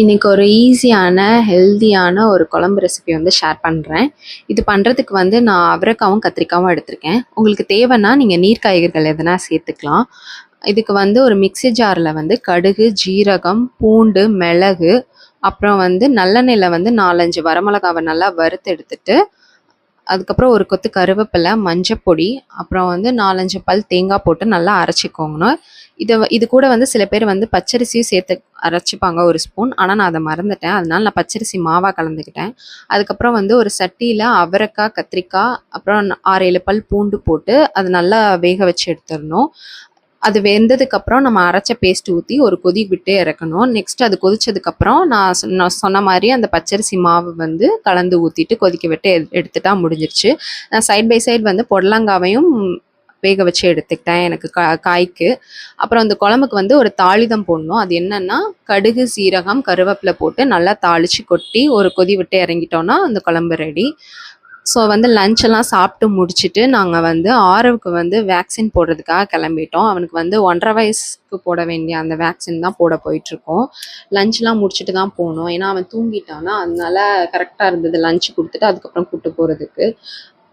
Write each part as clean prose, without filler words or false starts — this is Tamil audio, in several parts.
இன்னைக்கு ஒரு ஈஸியான, ஹெல்தியான ஒரு குழம்பு ரெசிபி வந்து ஷேர் பண்ணுறேன். இது பண்ணுறதுக்கு வந்து நான் அவரைக்காவும், கத்திரிக்காவும் எடுத்திருக்கேன். உங்களுக்கு தேவைன்னா நீங்க நீர் காய்கறிகள் எதனா சேர்த்துக்கலாம். இதுக்கு வந்து ஒரு மிக்ஸி ஜாரில் வந்து கடுகு, ஜீரகம், பூண்டு, மிளகு, அப்புறம் வந்து நல்லெண்ணெயில வந்து 4, 5 வரமிளகாவை நல்லா வறுத்து எடுத்துட்டு, அதுக்கப்புறம் ஒரு கொத்து கருவேப்பிலை, மஞ்சப்பொடி, அப்புறம் வந்து 4, 5 பல் தேங்காய் போட்டு நல்லா அரைச்சிக்கோங்கணும். இது கூட வந்து சில பேர் வந்து பச்சரிசியும் சேர்த்து அரைச்சிப்பாங்க ஒரு ஸ்பூன். ஆனால் நான் அதை மறந்துட்டேன். அதனால நான் பச்சரிசி மாவாக கலந்துக்கிட்டேன். அதுக்கப்புறம் வந்து ஒரு சட்டியில் அவரைக்காய், கத்திரிக்காய், அப்புறம் 6, 7 பல் பூண்டு போட்டு அது நல்லா வேக வச்சு எடுத்துடணும். அது வெந்ததுக்கப்புறம் நம்ம அரைச்ச பேஸ்ட் ஊற்றி ஒரு கொதி விட்டு இறக்கணும். நெக்ஸ்ட் அது கொதிச்சதுக்கப்புறம் நான் சொன்ன மாதிரி அந்த பச்சரிசி மாவு வந்து கலந்து ஊற்றிட்டு கொதிக்க விட்டு எடுத்துட்டா முடிஞ்சிருச்சு. நான் சைட் பை சைடு வந்து புடலங்காவையும் வேக வச்சு எடுத்துக்கிட்டேன் எனக்கு காய்க்கு. அப்புறம் அந்த குழம்புக்கு வந்து ஒரு தாளிதம் போடணும். அது என்னன்னா கடுகு, சீரகம், கருவேப்பிலை போட்டு நல்லா தாளித்து கொட்டி ஒரு கொதி விட்டு இறங்கிட்டோன்னா அந்த குழம்பு ரெடி. ஸோ வந்து லஞ்செல்லாம் சாப்பிட்டு முடிச்சுட்டு நாங்கள் வந்து ஆரவுக்கு வந்து வேக்சின் போடுறதுக்காக கிளம்பிட்டோம். அவனுக்கு வந்து 1.5 வயசுக்கு போட வேண்டிய அந்த வேக்சின் தான் போட போயிட்டுருக்கோம். லஞ்செலாம் முடிச்சுட்டு தான் போகணும். ஏன்னா அவன் தூங்கிட்டானா, அதனால கரெக்டாக இருந்தது லஞ்சு கொடுத்துட்டு அதுக்கப்புறம் கூப்பிட்டு போகிறதுக்கு.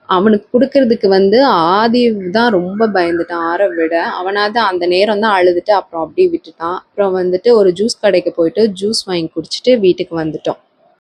அவனுக்கு கொடுக்கறதுக்கு வந்து ஆதி தான் ரொம்ப பயந்துட்டான் ஆரவ் விட. அவனாவது அந்த நேரம் தான் அழுதுட்டு அப்புறம் அப்படியே விட்டுட்டான். அப்புறம் வந்துட்டு ஒரு ஜூஸ் கடைக்கு போயிட்டு ஜூஸ் வாங்கி குடிச்சிட்டு வீட்டுக்கு வந்துட்டோம்.